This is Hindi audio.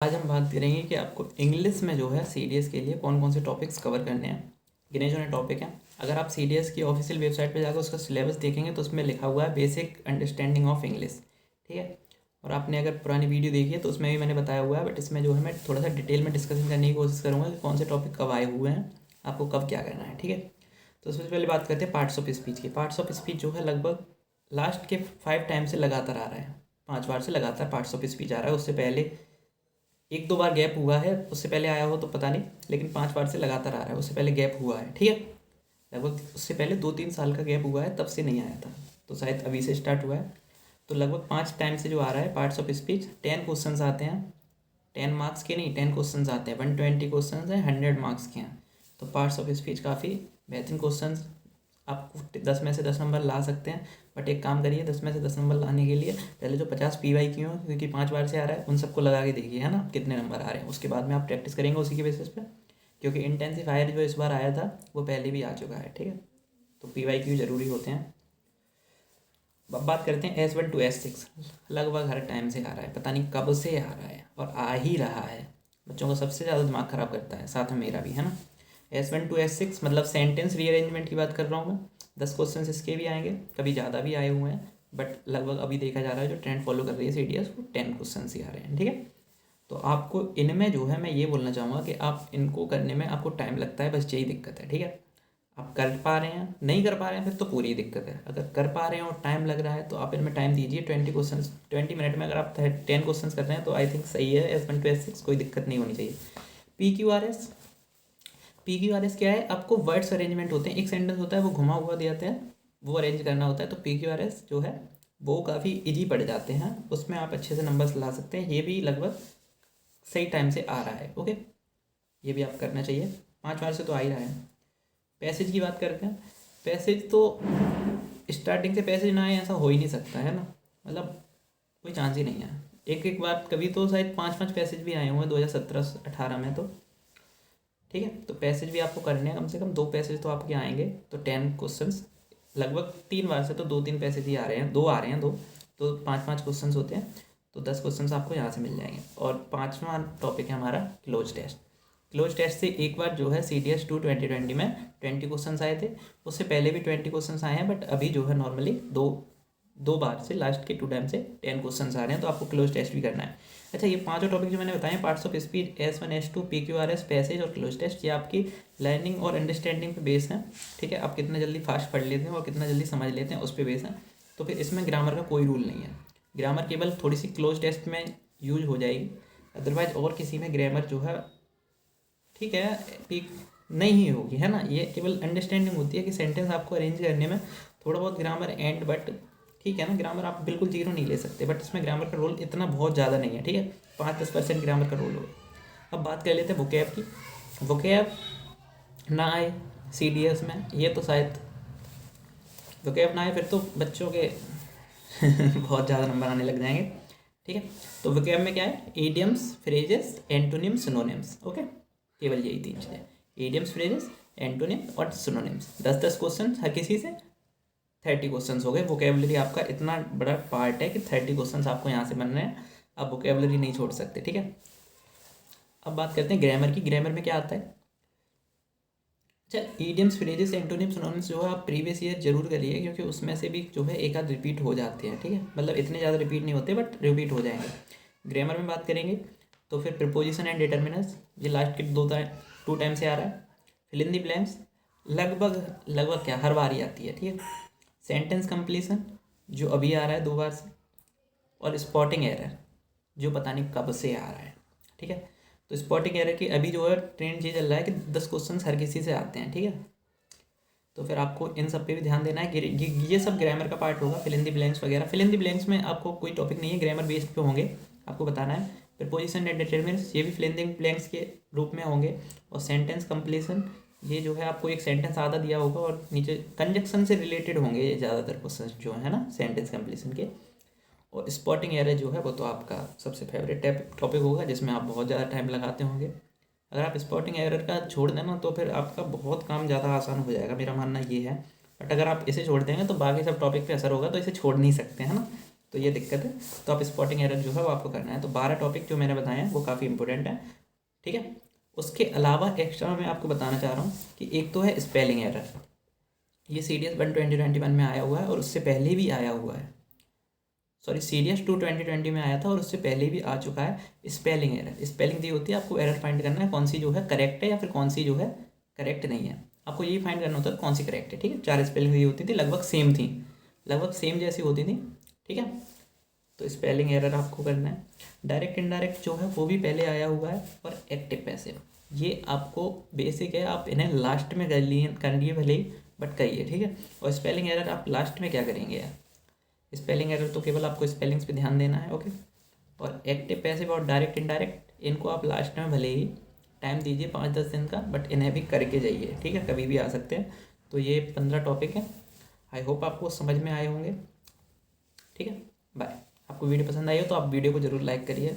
आज हम बात करेंगे कि आपको इंग्लिश में जो है सीडीएस के लिए कौन कौन से टॉपिक्स कवर करने हैं। गिने चुने टॉपिक हैं। अगर आप सीडीएस की ऑफिशियल वेबसाइट पर जाकर उसका सिलेबस देखेंगे तो उसमें लिखा हुआ है बेसिक अंडरस्टैंडिंग ऑफ इंग्लिश, ठीक है। और आपने अगर पुरानी वीडियो देखी है तो उसमें भी मैंने बताया हुआ है, बट इसमें जो है मैं थोड़ा सा डिटेल में डिस्कशन करने की कोशिश करूँगा कि कौन से टॉपिक कब आए हुए हैं, आपको कब क्या करना है, ठीक है। तो सबसे पहले बात करते हैं पार्ट्स ऑफ स्पीच की। पार्ट्स ऑफ स्पीच जो है लगभग लास्ट के 5 टाइम से लगातार आ रहा है, 5 बार से लगातार पार्ट्स ऑफ स्पीच आ रहा है। उससे पहले 1-2 बार गैप हुआ है, उससे पहले आया हो तो पता नहीं, लेकिन 5 बार से लगातार आ रहा है। उससे पहले गैप हुआ है, ठीक है। लगभग उससे पहले 2-3 साल का गैप हुआ है, तब से नहीं आया था, तो शायद अभी से स्टार्ट हुआ है। तो लगभग 5 टाइम से जो आ रहा है पार्ट्स ऑफ स्पीच। 10 क्वेश्चन आते हैं, 10 मार्क्स के नहीं, 10 क्वेश्चन आते हैं। 120 क्वेश्चन हैं, 100 मार्क्स के हैं। तो पार्ट्स ऑफ स्पीच काफ़ी बेहतरीन क्वेश्चन, आपको 10 में से 10 नंबर ला सकते हैं। बट एक काम करिए, 10 में से 10 नंबर लाने के लिए पहले जो 50 पीवाई क्यों हो, क्योंकि 5 बार से आ रहा है, उन सबको लगा के देखिए, है ना, कितने नंबर आ रहे हैं। उसके बाद में आप प्रैक्टिस करेंगे उसी के बेसिस पे, क्योंकि इंटेंसिफायर जो इस बार आया था वो पहले भी आ चुका है, ठीक है। तो पीवाई क्यू जरूरी होते हैं। अब बात करते हैं S1 to S6। लगभग हर टाइम से आ रहा है, पता नहीं कब से आ रहा है और आ ही रहा है। बच्चों का सबसे ज़्यादा दिमाग ख़राब करता है, साथ में मेरा भी, है ना। S1 to S6 मतलब सेंटेंस रीअरेंजमेंट की बात कर रहा हूँ मैं। 10 क्वेश्चन इसके भी आएंगे, कभी ज़्यादा भी आए हुए हैं, बट लगभग अभी देखा जा रहा है जो ट्रेंड फॉलो कर रही है सीडीएस, वो 10 क्वेश्चन ही आ रहे हैं, ठीक है। तो आपको इनमें जो है मैं ये बोलना चाहूँगा कि आप इनको करने में आपको टाइम लगता है, बस यही दिक्कत है, ठीक है। आप कर पा रहे हैं, नहीं कर पा रहे हैं फिर तो पूरी दिक्कत है। अगर कर पा रहे हैं और टाइम लग रहा है तो आप इनमें टाइम दीजिए। 20 क्वेश्चन 20 मिनट में अगर आप 10 क्वेश्चन कर रहे हैं तो आई थिंक सही है। S1 to S6 कोई दिक्कत नहीं होनी चाहिए। PQRS, PQRS क्या है, आपको वर्ड्स अरेंजमेंट होते हैं। एक सेंटेंस होता है वो घुमा हुआ दिया जाता है, वो अरेंज करना होता है। तो PQRS जो है वो काफ़ी इजी पड़ जाते हैं, उसमें आप अच्छे से नंबर्स ला सकते हैं। ये भी लगभग सही टाइम से आ रहा है, ओके। ये भी आप करना चाहिए, 5 बार से तो आ ही रहा है। पैसेज की बात करते हैं। पैसेज तो स्टार्टिंग से पैसेज ना आए ऐसा हो ही नहीं सकता, है ना, मतलब कोई चांस ही नहीं है। एक एक बार कभी तो शायद 5-5 पैसेज भी आए हुए हैं 2017-18 में, तो ठीक है। तो पैसेज भी आपको करने हैं, कम से कम 2 पैसेज तो आपके आएंगे। तो 10 क्वेश्चन लगभग 3 बार से तो 2-3 पैसेज ही आ रहे हैं, 2 आ रहे हैं, 2 तो 5-5 क्वेश्चन होते हैं। तो 10 क्वेश्चन आपको यहाँ से मिल जाएंगे। और 5वां टॉपिक है हमारा क्लोज टेस्ट। क्लोज टेस्ट से एक बार जो है CDS 2 2020 में 20 क्वेश्चन आए थे। उससे पहले भी 20 क्वेश्चन आए हैं, बट अभी जो है नॉर्मली दो बार से लास्ट के 2 टाइम से 10 क्वेश्चन आ रहे हैं। तो आपको क्लोज टेस्ट भी करना है। अच्छा, ये 5 टॉपिक जो मैंने बताए, parts of speech, S1 S2 PQRS, passage और क्लोज टेस्ट, ये आपकी लर्निंग और अंडरस्टैंडिंग पे बेस है, ठीक है। आप कितना जल्दी फास्ट पढ़ लेते हैं और कितना जल्दी समझ लेते हैं उस पर बेस है। तो फिर इसमें ग्रामर का कोई रूल नहीं है। ग्रामर केवल थोड़ी सी क्लोज टेस्ट में यूज हो जाएगी, अदरवाइज और किसी में ग्रामर जो है, ठीक है, पीक नहीं ही होगी, है ना। ये केवल अंडरस्टैंडिंग होती है कि सेंटेंस आपको अरेंज करने में थोड़ा बहुत ग्रामर एंड, बट ठीक है ना, ग्रामर आप बिल्कुल जीरो नहीं ले सकते, बट इसमें ग्रामर का रोल इतना बहुत ज़्यादा नहीं है, ठीक है। 5-10% ग्रामर का रोल होगा। अब बात कर लेते हैं वोकैब की। वोकैब ना आए CDS में, ये तो शायद वोकैब ना आए फिर तो बच्चों के बहुत ज़्यादा नंबर आने लग जाएंगे, ठीक है। तो वोकैब में क्या है, idioms, phrases, antonyms, synonyms, okay. केवल यही 3 चीज़ें, ईडियम्स, फ्रेजेस, एंटोनिम और सिनोनिम्स। 10-10 क्वेश्चन हर किसी से, 30 क्वेश्चन हो गए। वोकेबलरी आपका इतना बड़ा पार्ट है कि 30 क्वेश्चन आपको यहाँ से बनने हैं, आप वोकेबलरी नहीं छोड़ सकते, ठीक है। अब बात करते हैं ग्रामर की। ग्रामर में क्या आता है, अच्छा, ईडियम्स, फ्रेजेस, एंटोनिम्स, सिनोनिम्स जो है आप प्रीवियस ईयर जरूर करिए, क्योंकि उसमें से भी जो है एक आध रिपीट हो जाते हैं, ठीक है। मतलब इतने ज़्यादा रिपीट नहीं होते, बट रिपीट हो जाएंगे। ग्रामर में बात करेंगे तो फिर प्रीपोजिशन एंड डिटर्मिनर्स, ये लास्ट के 2 टाइम से आ रहा है। फिल इन द ब्लैंक्स लगभग क्या हर बार ही आती है, ठीक है। सेंटेंस कंप्लीशन जो अभी आ रहा है 2 बार से, और स्पॉटिंग एरर जो पता नहीं कब से आ रहा है, ठीक है। तो स्पॉटिंग एरर की अभी जो है ट्रेंड ये चल रहा है कि 10 क्वेश्चन हर किसी से आते हैं, ठीक है। तो फिर आपको इन सब पे भी ध्यान देना है कि ये सब ग्रामर का पार्ट होगा। फिल इन द ब्लैंक्स वगैरह, फिल इन द ब्लैंक्स में आपको कोई टॉपिक नहीं है, ग्रामर बेस्ड पे होंगे, आपको बताना है। प्रीपोजिशन एंड डिटरमिनर्स, ये भी फिल इन द ब्लैंक्स के रूप में होंगे। और सेंटेंस कंप्लीशन, ये जो है आपको एक सेंटेंस आधा दिया होगा और नीचे कंजक्शन से रिलेटेड होंगे ये ज़्यादातर क्वेश्चन जो है ना सेंटेंस कंप्लीशन के। और स्पॉटिंग एरर जो है वो तो आपका सबसे फेवरेट टॉपिक होगा, जिसमें आप बहुत ज़्यादा टाइम लगाते होंगे। अगर आप स्पॉटिंग एरर का छोड़ देना तो फिर आपका बहुत काम ज़्यादा आसान हो जाएगा, मेरा मानना ये है। बट अगर आप इसे छोड़ देंगे तो बाकी सब टॉपिक पे असर होगा, तो इसे छोड़ नहीं सकते, है ना। तो ये दिक्कत है। तो आप स्पॉटिंग एरर जो है वो आपको करना है। तो 12 टॉपिक जो मैंने बताए हैं वो काफ़ी इंपॉर्टेंट है, ठीक है। उसके अलावा एक्स्ट्रा मैं आपको बताना चाह रहा हूँ कि एक तो है स्पेलिंग एरर, ये CDS 1 2021 में आया हुआ है और उससे पहले भी आया हुआ है। सॉरी, CDS 2 2020 में आया था और उससे पहले भी आ चुका है स्पेलिंग एरर। स्पेलिंग दी होती है, आपको एरर फाइंड करना है कौन सी जो है करेक्ट है या फिर कौन सी जो है करेक्ट नहीं है। आपको यही फाइंड करना होता है कौन सी करेक्ट है, ठीक है। 4 स्पेलिंग दी होती थी, लगभग सेम थी, लगभग सेम जैसी होती थी, ठीक है। तो स्पेलिंग एरर आपको करना है। डायरेक्ट इनडायरेक्ट जो है वो भी पहले आया हुआ है, और एक्टिव पैसिव ये आपको बेसिक है, आप इन्हें लास्ट में कर लिए भले ही, बट करिए, ठीक है। और स्पेलिंग एरर आप लास्ट में क्या करेंगे यार, स्पेलिंग एरर तो केवल आपको स्पेलिंग्स पे ध्यान देना है, ओके। और एक्टिव पैसिव और डायरेक्ट इनडायरेक्ट इनको आप लास्ट में भले ही टाइम दीजिए 5-10 दिन का, बट इन्हें भी करके जाइए, ठीक है, कभी भी आ सकते हैं। तो ये 15 टॉपिक हैं, आई होप आपको समझ में आए होंगे, ठीक है। बाय। आपको वीडियो पसंद आई हो तो आप वीडियो को ज़रूर लाइक करिए।